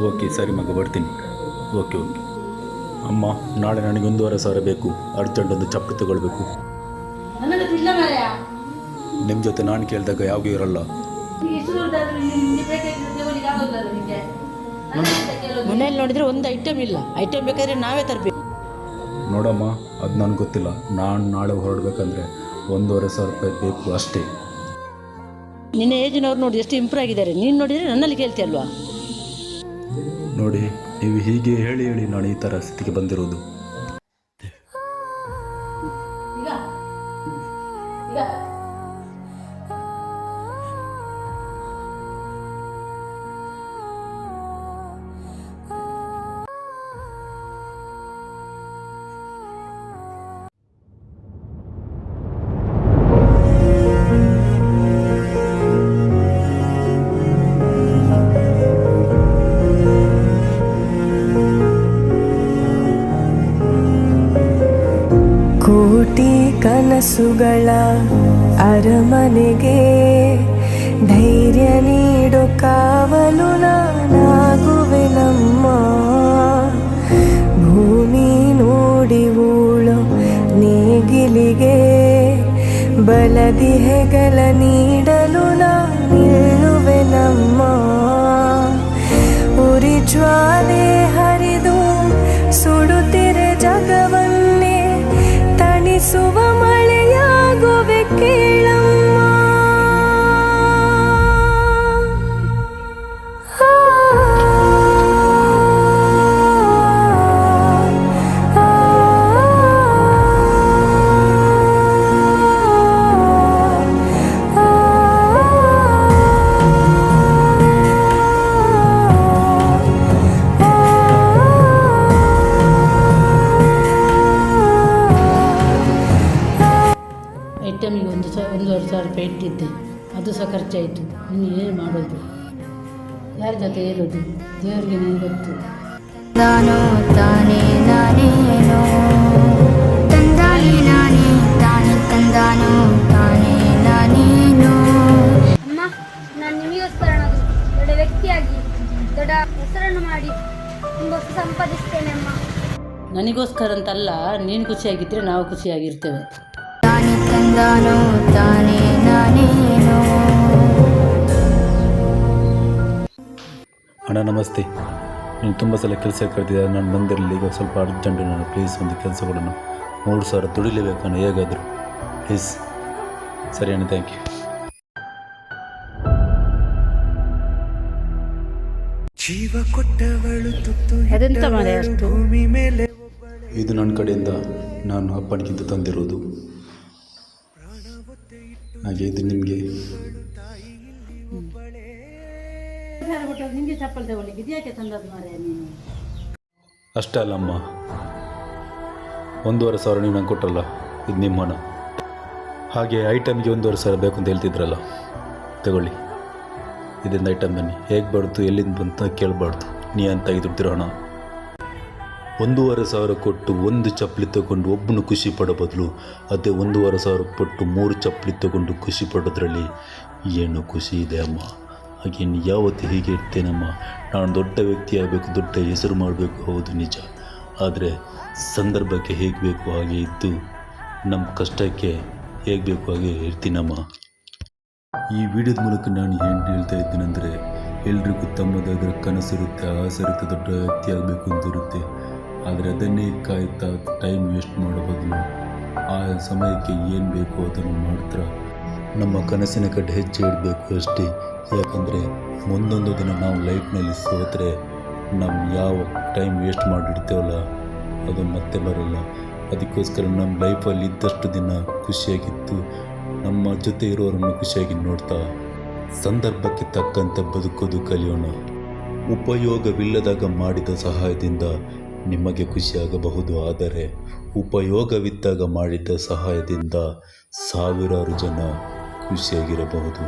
Okay ಸರಿ ಮಗ ಬರ್ತೀನಿ. ಓಕೆ. ಅಮ್ಮ, ನಾಳೆ ನನಗೆ 1,500 ಬೇಕು. ಅರ್ಜೆಂಟ್ ಒಂದು ಚಪ್ಪಲಿ ತಗೊಳ್ಬೇಕು. ನಿಮ್ಮ ಜೊತೆ ನಾನು ಕೇಳಿದಾಗ ಯಾವಾಗೂ ಇರಲ್ಲ. ಮನೇಲಿ ನೋಡಿದರೆ ಒಂದು ಐಟಮ್ ಇಲ್ಲ. ಐಟಮ್ ಬೇಕಾದ್ರೆ ನಾವೇ ತರಬೇಕು. ನೋಡಮ್ಮ, ಅದು ನನಗೆ ಗೊತ್ತಿಲ್ಲ. ನಾನು ನಾಳೆ ಹೊರಡ್ಬೇಕಂದ್ರೆ 1,500 ರೂಪಾಯಿ ಬೇಕು ಅಷ್ಟೇ. ನಿನ್ನ ಏಜಿನವ್ರು ನೋಡಿ ಎಷ್ಟು ಇಂಪ್ರೂವ್ ಆಗಿದ್ದಾರೆ. ನೀನು ನೋಡಿದರೆ ನನ್ನಲ್ಲಿ ಕೇಳ್ತೀಯಲ್ವಾ? ನೋಡಿ, ನೀವು ಹೀಗೆ ಹೇಳಿ ಹೇಳಿ ನಾನು ಈ ಥರ ಸ್ಥಿತಿಗೆ ಬಂದಿರೋದು. ಕೋಟಿ ಕನಸುಗಳ ಅರಮನೆಗೆ ಧೈರ್ಯ ನೀಡೋ ಕಾವಲು ನಾನಾಗುವೆ ನಮ್ಮ. ಭೂಮಿ ನೋಡಿ ಉಳೋ ನೇಗಿಲಿಗೆ ಬಲದಿ ಹೆಗಲ ನೀಡಲು ನಾನಿರುವೆ ನಮ್ಮ. ಉರಿ ಜ್ವಾಲೆ ಹರಿದು ಸುಡುತ್ತಿರೆ ಜಗವನ್ನೇ ತಣಿಸುವ ಮಳೆಯಾಗುವೆ ಕೇಳಮ್ಮ. ಐಟಮಿಗೆ 1,500 ರೂಪಾಯಿ ಇಟ್ಟಿದ್ದೆ, ಅದು ಸಹ ಖರ್ಚಾಯಿತು. ಇನ್ನು ಏನು ಮಾಡೋದು? ಯಾರ ಜೊತೆ ಇರೋದು? ದೇವರಿಗೆ ನನಗೆ ಗೊತ್ತು. ತಾನೋ ತಾನೇ ನಾನೇನೋ ತಂದಾನೆ ನಾನೇ ತಾನೇ ತಂದಾನೋ ತಾನೇ ನಾನೇನೋ. ಅಮ್ಮ, ನಾನು ನಿಮಗೋಸ್ಕರ ದೊಡ್ಡ ವ್ಯಕ್ತಿಯಾಗಿ ದೊಡ್ಡ ಹೆಸರನ್ನು ಮಾಡಿ ತುಂಬ ಸಂಪಾದಿಸ್ತೇನೆ ಅಮ್ಮ. ನನಗೋಸ್ಕರ ಅಂತಲ್ಲ, ನೀನು ಖುಷಿಯಾಗಿದ್ದರೆ ನಾವು ಖುಷಿಯಾಗಿರ್ತೇವೆ. ತಾನೇ ತಂದಾನೋ ತಾನೇ ನಾನೇನೋ. ಅಣ್ಣ ನಮಸ್ತೆ. ನೀನು ತುಂಬ ಸಲ ಕೆಲಸ ಕರೆದಿದ್ದೆ, ನಾನು ಬಂದಿರಲಿ. ಈಗ ಸ್ವಲ್ಪ ಅರ್ಜೆಂಟು. ನಾನು ಪ್ಲೀಸ್ ಒಂದು ಕೆಲಸ ಕೊಡೋಣ. 3,000 ದುಡಿಲೇಬೇಕಣ್ಣ ಹೇಗಾದರೂ, ಪ್ಲೀಸ್. ಸರಿ ಅಣ್ಣ, ಥ್ಯಾಂಕ್ ಯು. ಜೀವ ಕೊಟ್ಟವಳು ಅದೆಂತ ಮಾರೆ ಅಷ್ಟು? ಭೂಮಿ ಮೇಲೆ ಇದು ನನ್ನ ಕಡೆಯಿಂದ ನಾನು ಅಪ್ಪನಿಗಿಂತ ತಂದಿರೋದು. ಹಾಗೆ ಇದು ನಿಮಗೆ. ನಿಮಗೆ ಚಪ್ಪಲ್ ತಗೊಳ್ಳಿಕ್ಕೆ ಇದ್ಯಾಕೆ ತಂದದ್ದು ಮಾರೆ ನೀನು? ಅಷ್ಟೇ ಅಲ್ಲಮ್ಮ, 1,500 ನೀವು ನಂಗೆ ಕೊಟ್ಟರಲ್ಲ, ಇದು ನಿಮ್ಮ ಹಣ. ಹಾಗೆ ಐಟಮ್ಗೆ 1,500 ಬೇಕು ಅಂತ ಹೇಳ್ತಿದ್ರಲ್ಲ, ತಗೊಳ್ಳಿ. ಇದರಿಂದ ಐಟಮ್ ಬನ್ನಿ. ಹೇಗೆ ಬಡ್ತು, ಎಲ್ಲಿಂದ ಬಂತ ಕೇಳಬಾರ್ದು. ನೀ ಅಂತ ದುಡ್ದಿರೋ ಹಣ 1,500 ಕೊಟ್ಟು ಒಂದು ಚಪ್ಪಲಿ ತಗೊಂಡು ಒಬ್ಬನು ಖುಷಿ ಪಡೋ ಬದಲು ಅದೇ 1,500 ಕೊಟ್ಟು 3 ಚಪ್ಪಲಿ ತಗೊಂಡು ಖುಷಿ ಪಡೋದ್ರಲ್ಲಿ ಏನು ಖುಷಿ ಇದೆ ಅಮ್ಮ. ಹಾಗೆ ಯಾವತ್ತು ಹೀಗೆ ಇರ್ತೇನಮ್ಮ. ನಾನು ದೊಡ್ಡ ವ್ಯಕ್ತಿ ಆಗಬೇಕು, ದೊಡ್ಡ ಹೆಸರು ಮಾಡಬೇಕು, ಹೌದು ನಿಜ. ಆದರೆ ಸಂದರ್ಭಕ್ಕೆ ಹೇಗೆ ಬೇಕು ಹಾಗೆ ಇದ್ದು, ನಮ್ಮ ಕಷ್ಟಕ್ಕೆ ಹೇಗೆ ಬೇಕು ಹಾಗೆ ಇರ್ತೀನಮ್ಮ. ಈ ವಿಡಿಯೋದ ಮೂಲಕ ನಾನು ಏನು ಹೇಳ್ತಾ ಇದ್ದೀನೆಂದರೆ, ಎಲ್ರಿಗೂ ತಮ್ಮದಾದ ಕನಸಿರುತ್ತೆ, ಆಸೆ ಇರುತ್ತೆ, ದೊಡ್ಡ ವ್ಯಕ್ತಿ ಆಗಬೇಕು ಅಂತಿರುತ್ತೆ. ಆದರೆ ಅದನ್ನೇ ಕಾಯ್ತಾ ಟೈಮ್ ವೇಸ್ಟ್ ಮಾಡೋ ಬದಲು ಆ ಸಮಯಕ್ಕೆ ಏನು ಬೇಕೋ ಅದನ್ನು ಮಾಡ್ತಾ ನಮ್ಮ ಕನಸಿನ ಕಡೆ ಹೆಜ್ಜೆ ಇಡಬೇಕು ಅಷ್ಟೇ. ಯಾಕಂದರೆ ಮುಂದೊಂದು ದಿನ ನಾವು ಲೈಫ್ನಲ್ಲಿ ಸೋತರೆ ನಮ್ಮ ಯಾವ ಟೈಮ್ ವೇಸ್ಟ್ ಮಾಡಿಡ್ತೇವಲ್ಲ ಅದು ಮತ್ತೆ ಬರೋಲ್ಲ. ಅದಕ್ಕೋಸ್ಕರ ನಮ್ಮ ಲೈಫಲ್ಲಿ ಇದ್ದಷ್ಟು ದಿನ ಖುಷಿಯಾಗಿತ್ತು ನಮ್ಮ ಜೊತೆ ಇರೋರನ್ನು ಖುಷಿಯಾಗಿ ನೋಡ್ತಾ ಸಂದರ್ಭಕ್ಕೆ ತಕ್ಕಂತೆ ಬದುಕೋದು ಕಲಿಯೋಣ. ಉಪಯೋಗವಿಲ್ಲದಾಗ ಮಾಡಿದ ಸಹಾಯದಿಂದ ನಿಮಗೆ ಖುಷಿಯಾಗಬಹುದು, ಆದರೆ ಉಪಯೋಗವಿದ್ದಾಗ ಮಾಡಿದ ಸಹಾಯದಿಂದ ಸಾವಿರಾರು ಜನ ಖುಷಿಯಾಗಿರಬಹುದು.